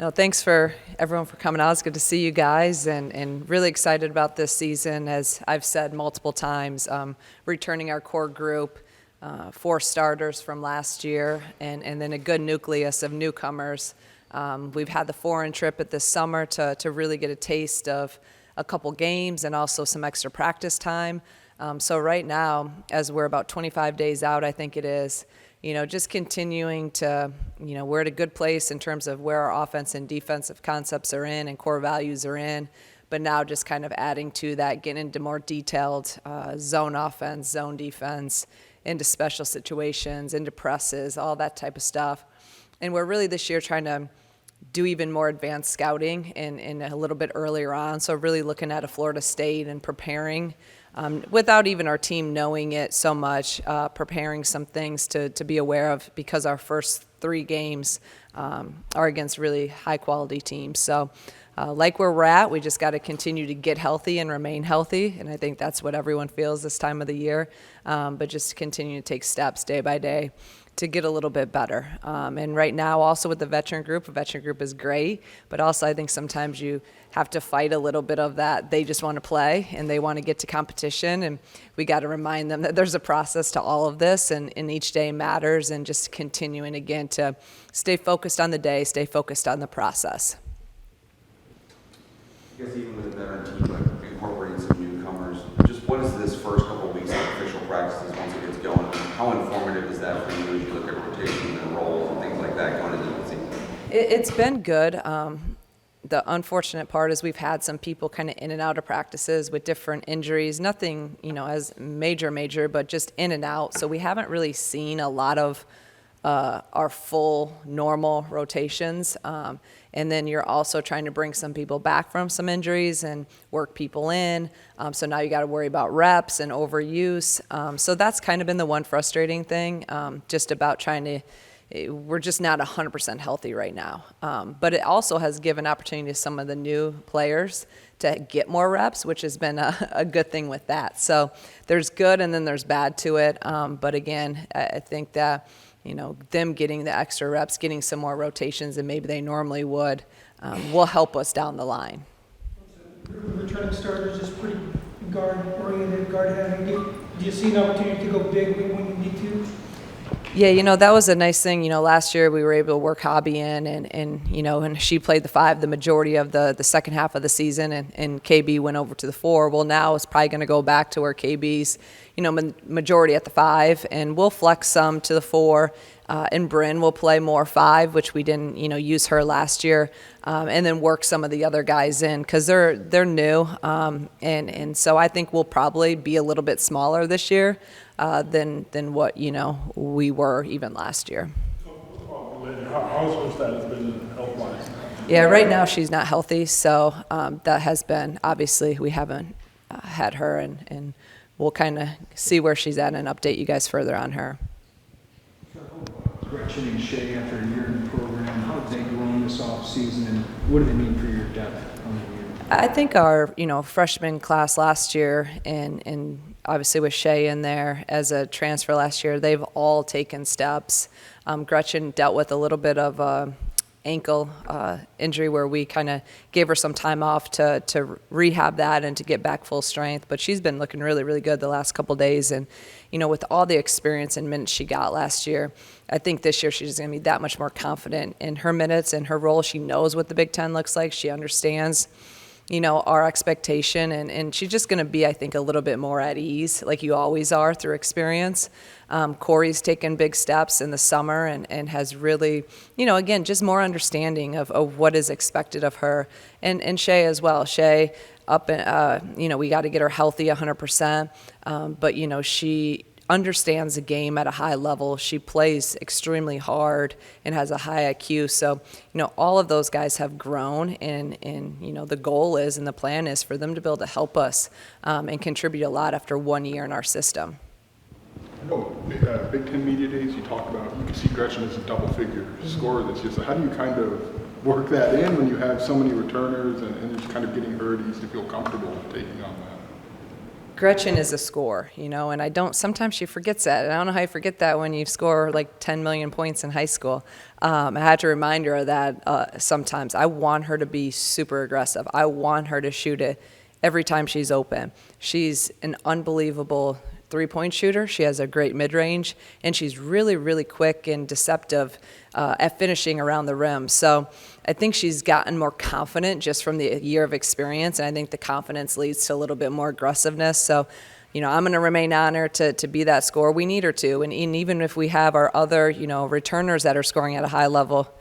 No, thanks for everyone for coming out. It's good to see you guys, and really excited about this season. As I've said multiple times, returning our core group, 4 starters from last year, and then a good nucleus of newcomers. We've had the foreign trip at this summer to really get a taste of a couple games and also some extra practice time. So right now, as we're about 25 days out, I think it is, just continuing to, we're at a good place in terms of where our offense and defensive concepts are in and core values are in, but now just kind of adding to that, getting into more detailed zone offense, zone defense, into special situations, into presses, all that type of stuff. And we're really this year trying to do even more advanced scouting and a little bit earlier on. So really looking at a Florida State and preparing without even our team knowing it so much, preparing some things to be aware of, because our first 3 games are against really high-quality teams. So like where we're at, we just got to continue to get healthy and remain healthy, and I think that's what everyone feels this time of the year, but just continue to take steps day by day to get a little bit better. And right now, also with the veteran group is great, but also I think sometimes you have to fight a little bit of that. They just want to play and they want to get to competition, and we got to remind them that there's a process to all of this, and each day matters, and just continuing again to stay focused on the day, stay focused on the process. I guess even with a veteran team, like incorporating some newcomers, just what is this first couple of weeks of official practices once it gets going? How informative is that for you as you look at rotation and roles and things like that going into the season? It's been good. The unfortunate part is we've had some people kind of in and out of practices with different injuries. Nothing, as major, but just in and out. So we haven't really seen a lot of our full normal rotations. And then you're also trying to bring some people back from some injuries and work people in. So now you got to worry about reps and overuse. So that's kind of been the one frustrating thing, just about trying to, we're just not 100% healthy right now. But it also has given opportunity to some of the new players to get more reps, which has been a good thing with that. So there's good and then there's bad to it. But again, I think that, them getting the extra reps, getting some more rotations than maybe they normally would, will help us down the line. Returning starters is pretty guard-oriented, guard-heavy. Do you see an opportunity to go big when you need to? Yeah, that was a nice thing. Last year we were able to work Hobby in, and she played the 5 the majority of the second half of the season, and KB went over to the 4. Well, now it's probably going to go back to where KB's, majority at the 5, and we'll flex some to the 4. And Bryn will play more 5, which we didn't, use her last year, and then work some of the other guys in because they're new, and so I think we'll probably be a little bit smaller this year than what we were even last year. How's her status been health-wise? Yeah, right now she's not healthy, so that has been, obviously we haven't had her, and we'll kind of see where she's at and update you guys further on her. Gretchen and Shay, after a year in the program, how have they grown this offseason, and what do they mean for your depth on the year? I think our, freshman class last year, and obviously with Shay in there as a transfer last year, they've all taken steps. Gretchen dealt with a little bit of ankle injury where we kind of gave her some time off to rehab that and to get back full strength. But she's been looking really, really good the last couple days. And, with all the experience and minutes she got last year, I think this year she's going to be that much more confident in her minutes and her role. She knows what the Big Ten looks like. She understands, our expectation. And she's just going to be, I think, a little bit more at ease, like you always are through experience. Corey's taken big steps in the summer and has really, again, just more understanding of what is expected of her. And Shay as well. Shay, up and, we got to get her healthy 100%. But, she understands the game at a high level. She plays extremely hard and has a high IQ. So, all of those guys have grown, and the goal is and the plan is for them to be able to help us and contribute a lot after 1 year in our system. I know Big Ten Media Days, you talk about, you can see Gretchen as a double-figure scorer this year. So how do you kind of work that in when you have so many returners and just kind of getting her to used to feel comfortable taking on that? Gretchen is a scorer, and sometimes she forgets that. And I don't know how you forget that when you score like 10 million points in high school. I had to remind her of that sometimes. I want her to be super aggressive. I want her to shoot it every time she's open. She's an unbelievable three-point shooter. She has a great mid-range, and she's really, really quick and deceptive at finishing around the rim. So I think she's gotten more confident just from the year of experience, and I think the confidence leads to a little bit more aggressiveness. So, I'm going to remain on her to be that scorer. We need her to, and even if we have our other, returners that are scoring at a high level,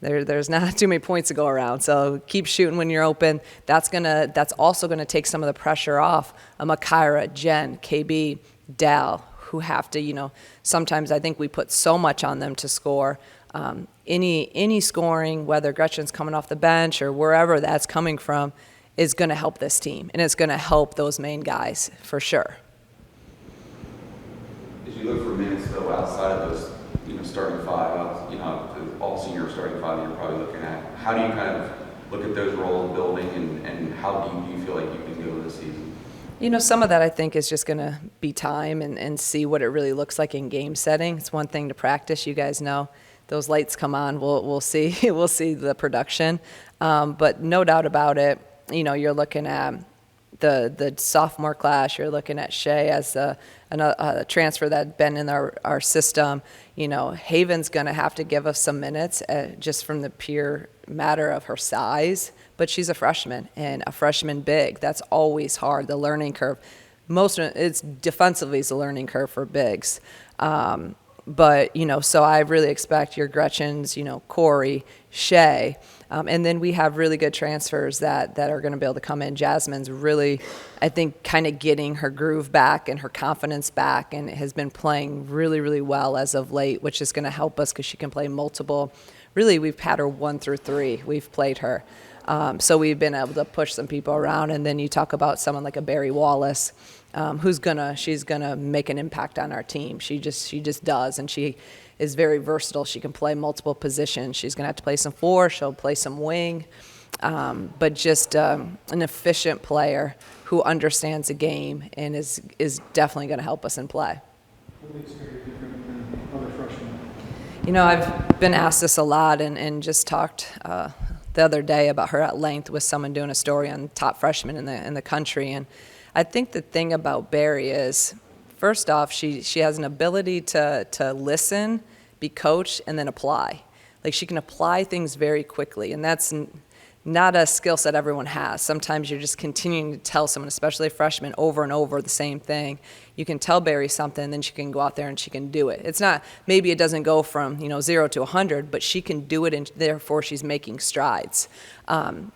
there's not too many points to go around. So keep shooting when you're open. That's also gonna take some of the pressure off Kyra, Jen, KB, Dal, who have to, sometimes I think we put so much on them to score. Any scoring, whether Gretchen's coming off the bench or wherever that's coming from, is going to help this team, and it's going to help those main guys for sure. As you look for minutes, though, outside of those, starting five, the all-senior starting five that you're probably looking at, how do you kind of look at those roles building, and how deep do you feel like you can go this season? Some of that I think is just going to be time and see what it really looks like in game setting. It's one thing to practice. You guys know those lights come on. We'll see we'll see the production, but no doubt about it. You're looking at the sophomore class. You're looking at Shay as a transfer that's been in our system. Haven's going to have to give us some minutes just from the pure matter of her size, but she's a freshman, and a freshman big. That's always hard, the learning curve. It's defensively is a learning curve for bigs. But, so I really expect your Gretchens, Corey, Shay, and then we have really good transfers that are going to be able to come in. Jasmine's really, I think, kind of getting her groove back and her confidence back, and has been playing really, really well as of late, which is going to help us because she can play multiple. Really, we've had her 1 through 3. We've played her. So we've been able to push some people around, and then you talk about someone like a Barry Wallace, she's gonna make an impact on our team. She just does, and she is very versatile. She can play multiple positions. She's gonna have to play some 4. She'll play some wing, but just an efficient player who understands the game and is definitely gonna help us in play. What makes her different than other freshmen? I've been asked this a lot, and just talked the other day about her at length with someone doing a story on top freshmen in the country. And I think the thing about Barry is, first off, she has an ability to listen, be coached, and then apply. Like, she can apply things very quickly, and that's not a skill set everyone has. Sometimes you're just continuing to tell someone, especially a freshman, over and over the same thing. You can tell Barry something, then she can go out there and she can do it. It's not, maybe it doesn't go from 0 to 100, but she can do it, and therefore she's making strides.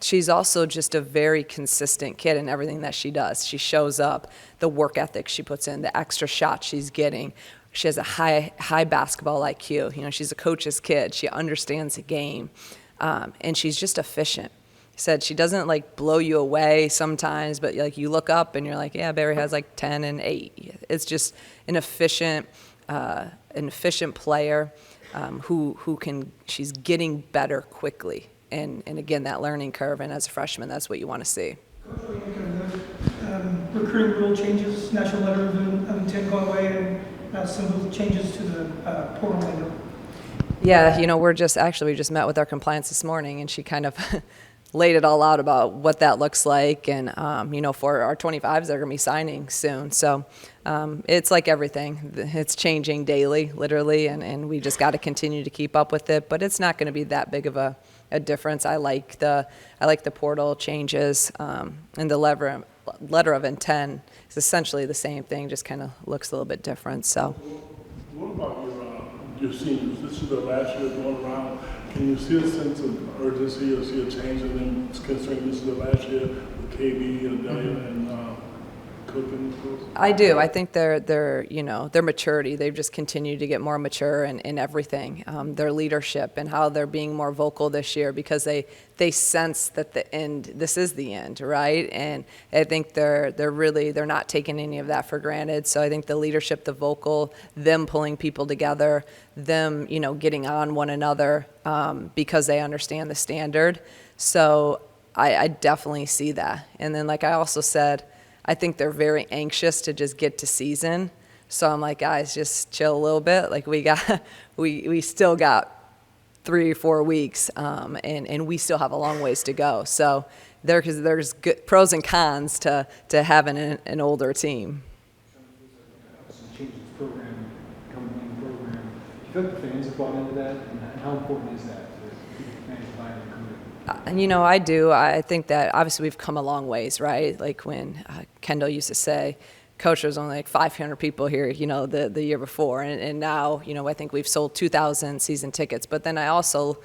She's also just a very consistent kid in everything that she does. She shows up, the work ethic she puts in, the extra shots she's getting. She has a high basketball IQ. She's a coach's kid. She understands the game, and she's just efficient. Said she doesn't blow you away sometimes, but you look up and you're like, yeah, Barry has 10 and 8. It's just an efficient player she's getting better quickly, and again, that learning curve, and as a freshman, that's what you want to see. Coach, what do you think of the recruiting rule changes, national letter of intent going away, and some of the changes to the portal window? Yeah, we just met with our compliance this morning, and she kind of laid it all out about what that looks like, and for our 25s, they're going to be signing soon. So it's like everything; it's changing daily, literally, and we just got to continue to keep up with it. But it's not going to be that big of a difference. I like the portal changes, and the letter of intent is essentially the same thing, just kind of looks a little bit different. So. What about your seniors? This is their last year going around. Can you see a sense of urgency or see a change in them considering this is their last year with KB and Delia and Cook and schools? I do. I think their maturity. They've just continued to get more mature in everything. Their leadership and how they're being more vocal this year, because they sense that this is the end, right? And I think they're not taking any of that for granted. So I think the leadership, the vocal, them pulling people together, them getting on one another because they understand the standard. So I definitely see that. And then, like I also said, I think they're very anxious to just get to season. So I'm like, guys, just chill a little bit. Like we still got 3 or 4 weeks, and we still have a long ways to go. So there's good pros and cons to having an older team. Some changes to the program, become a winning program. Do you feel like the fans have bought into that? And how important is that to keep the fans buy into the group? And I do. I think that obviously we've come a long ways, right? Like when Kendall used to say, Coach, there was only like 500 people here, the year before. And now, I think we've sold 2,000 season tickets. But then I also,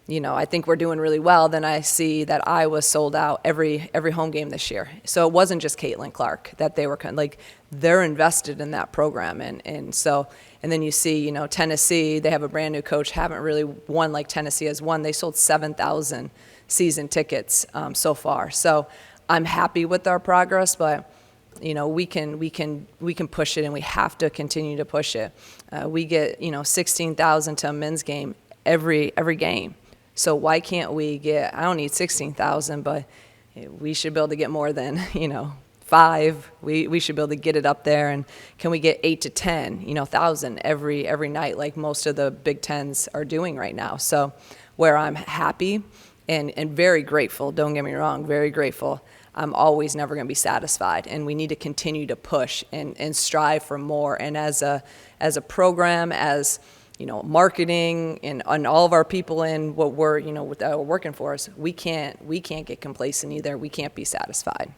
I think we're doing really well. Then I see that Iowa sold out every home game this year. So it wasn't just Caitlin Clark that they were they're invested in that program. And then you see, Tennessee, they have a brand new coach, haven't really won like Tennessee has won. They sold 7,000 season tickets so far. So I'm happy with our progress, but we can push it, and we have to continue to push it. We get 16,000 to a men's game every game. So why can't we get? I don't need 16,000, but we should be able to get more than 5. We should be able to get it up there, and can we get 8 to 10 thousand every night like most of the Big Tens are doing right now? So where I'm happy and very grateful. Don't get me wrong, very grateful. I'm always never going to be satisfied, and we need to continue to push and strive for more. And as a program, as marketing and all of our people in what we're working for us, we can't get complacent either. We can't be satisfied.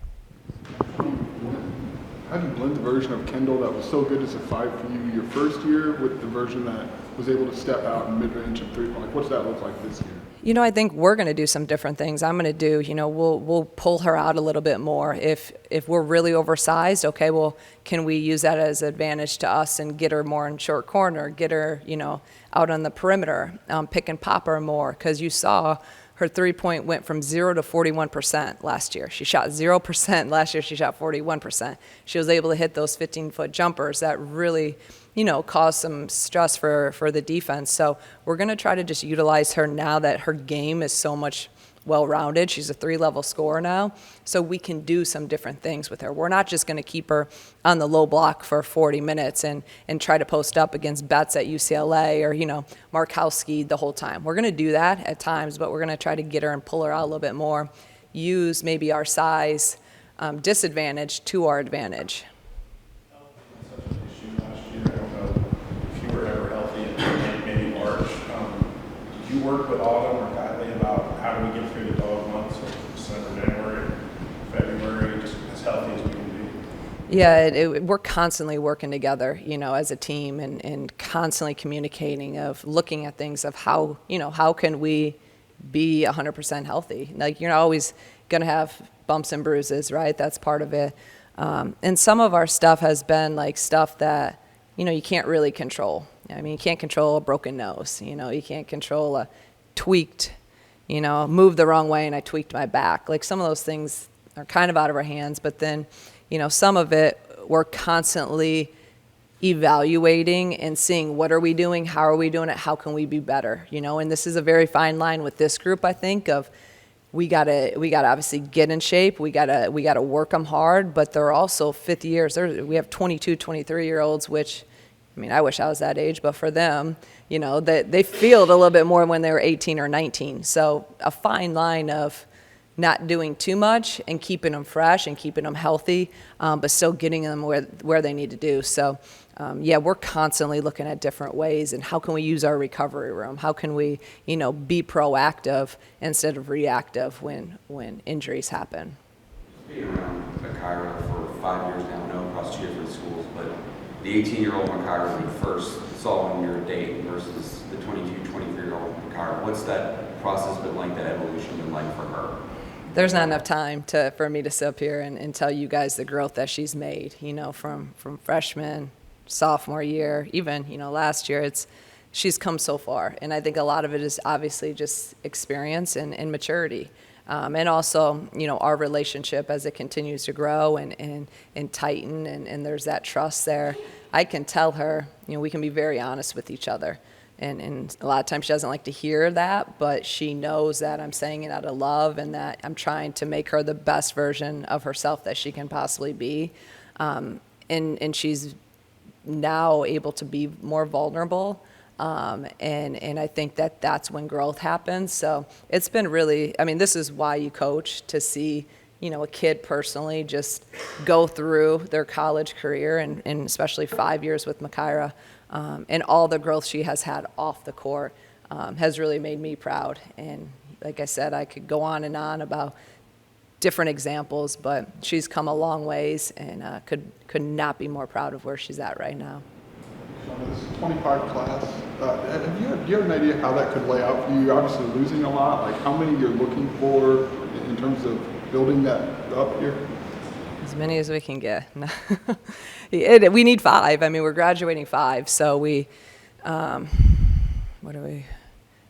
How do you blend the version of Kendall that was so good as a 5 for you your first year with the version that was able to step out in mid-range and three-point? Like, what's that look like this year? I think we're going to do some different things. I'm going to do, we'll pull her out a little bit more. If we're really oversized, okay, well, can we use that as an advantage to us and get her more in short corner, get her, out on the perimeter, pick and pop her more? Because you saw her three-point went from 0 to 41% last year. She shot 0%. Last year she shot 41%. She was able to hit those 15-foot jumpers that really cause some stress for the defense. So we're going to try to just utilize her now that her game is so much well-rounded. She's a 3-level scorer now, so we can do some different things with her. We're not just going to keep her on the low block for 40 minutes and try to post up against Betts at UCLA or, Markowski the whole time. We're going to do that at times, but we're going to try to get her and pull her out a little bit more, use maybe our size disadvantage to our advantage. You work with Autumn or Kylie about how do we get through the dog months of December, January, February, just as healthy as we can be? Yeah, we're constantly working together, as a team and constantly communicating of looking at things of how can we be 100% healthy? Like, you're always going to have bumps and bruises, right? That's part of it. And some of our stuff has been like stuff that, you can't really control. I mean, you can't control a broken nose. You can't control a tweaked, moved the wrong way and I tweaked my back. Like, some of those things are kind of out of our hands, but then, some of it we're constantly evaluating and seeing what are we doing, how are we doing it, how can we be better, and this is a very fine line with this group, I think, of we gotta obviously get in shape, we gotta work them hard, but they're also fifth years. We have 22, 23-year-olds, which, I wish I was that age, but for them, they feel it a little bit more when they were 18 or 19. So a fine line of not doing too much and keeping them fresh and keeping them healthy, but still getting them where they need to do. So, we're constantly looking at different ways and how can we use our recovery room? How can we, be proactive instead of reactive when injuries happen? Being around Akira for 5 years now, I know across 2 different schools, but the 18-year-old Makira you first saw on your date versus the 22, 23-year-old Makira, what's that process been like, that evolution been like for her? There's not enough time for me to sit up here and tell you guys the growth that she's made, from freshman, sophomore year, even, last year. She's come so far. And I think a lot of it is obviously just experience and maturity. And also, our relationship as it continues to grow and tighten, and there's that trust there. I can tell her, we can be very honest with each other. And a lot of times she doesn't like to hear that, but she knows that I'm saying it out of love and that I'm trying to make her the best version of herself that she can possibly be. And she's now able to be more vulnerable. And I think that that's when growth happens. So it's been really, I mean, this is why you coach, to see, a kid personally just go through their college career and especially 5 years with Makaira, and all the growth she has had off the court has really made me proud. And like I said, I could go on and on about different examples, but she's come a long ways and could not be more proud of where she's at right now. Shauna, this is 25 class. Do you have an idea how that could lay out for you? You're obviously losing a lot. Like how many you're looking for in terms of building that up here? As many as we can get. We need 5. I mean, we're graduating 5, so we have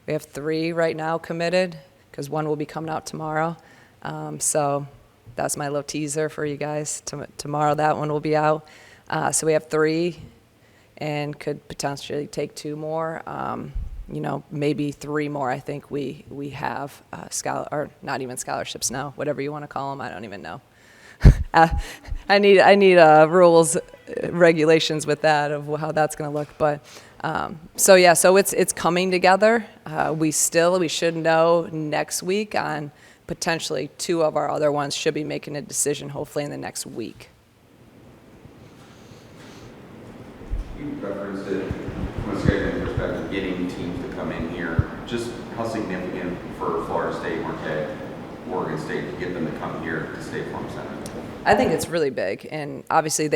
3 right now committed because 1 will be coming out tomorrow. So that's my little teaser for you guys. Tomorrow that one will be out. So we have 3 and could potentially take 2 more. Maybe 3 more. I think we have or not even scholarships now, whatever you want to call them. I don't even know. I need rules, regulations with that of how that's going to look. But so it's coming together. We should know next week on potentially 2 of our other ones. Should be making a decision hopefully in the next week. You referenced it from a scheduling perspective, getting teams to come in here. Just how significant for Florida State, Marquette, Oregon State to get them to come here to State Farm Center? I think it's really big, and obviously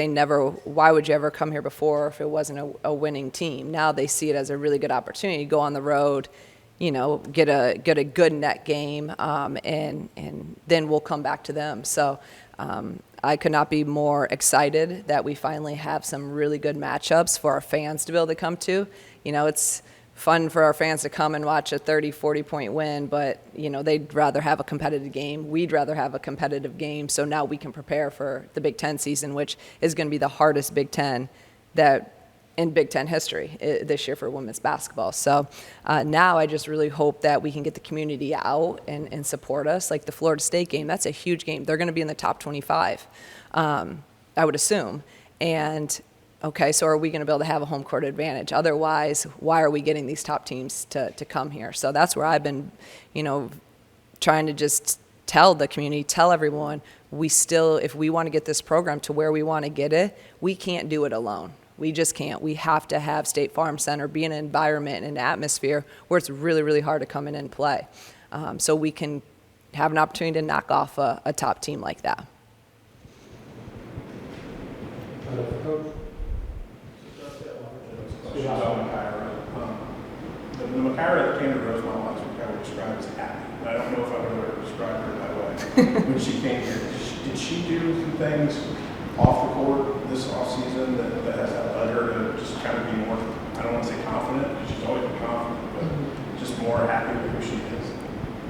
why would you ever come here before if it wasn't a winning team? Now they see it as a really good opportunity to go on the road, get a good net game, and then we'll come back to them. So I could not be more excited that we finally have some really good matchups for our fans to be able to come to. It's fun for our fans to come and watch a 30, 40-point win, but, they'd rather have a competitive game. We'd rather have a competitive game, so now we can prepare for the Big Ten season, which is going to be the hardest Big Ten in Big Ten history this year for women's basketball. So now I just really hope that we can get the community out and support us. Like the Florida State game, that's a huge game. They're going to be in the top 25, I would assume. And okay, so are we going to be able to have a home court advantage? Otherwise, why are we getting these top teams to come here? So that's where I've been, trying to just tell the community, tell everyone, if we want to get this program to where we want to get it, we can't do it alone. We just can't. We have to have State Farm Center be an environment and an atmosphere where it's really, really hard to come in and play. So we can have an opportunity to knock off a top team like that. Questions on Makaira. The Makaira that came to Rosemont last week, I would describe as happy. I don't know if I would ever describe her that way. When she came here, did she do some things off the court this offseason that has led her to just kind of be more, I don't want to say confident, because she's always been confident, but just more happy with who she is?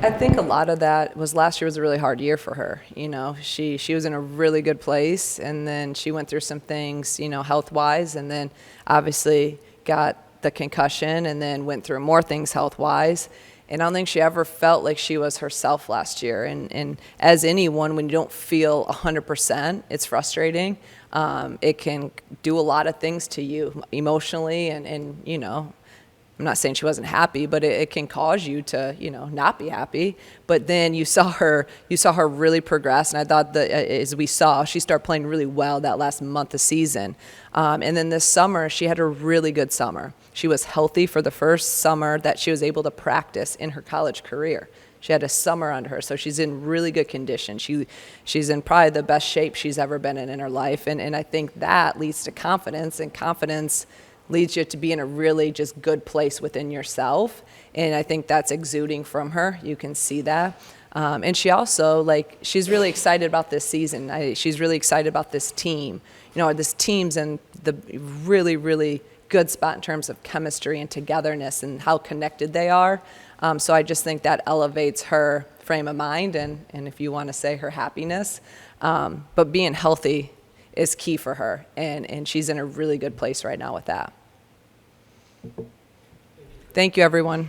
I think a lot of that was last year was a really hard year for her. She was in a really good place, and then she went through some things, health-wise, and then obviously got the concussion and then went through more things health-wise. And I don't think she ever felt like she was herself last year. And as anyone, when you don't feel 100%, it's frustrating. It can do a lot of things to you emotionally, and I'm not saying she wasn't happy, but it can cause you to, not be happy. But then you saw her really progress, and I thought that as we saw, she started playing really well that last month of season. And then this summer, she had a really good summer. She was healthy for the first summer that she was able to practice in her college career. She had a summer under her, so she's in really good condition. She's in probably the best shape she's ever been in her life, and I think that leads to confidence, and confidence leads you to be in a really just good place within yourself. And I think that's exuding from her. You can see that. And she also, she's really excited about this season. She's really excited about this team. This team's in the really, really good spot in terms of chemistry and togetherness and how connected they are. So I just think that elevates her frame of mind and if you want to say her happiness. But being healthy is key for her, and she's in a really good place right now with that. Thank you, everyone.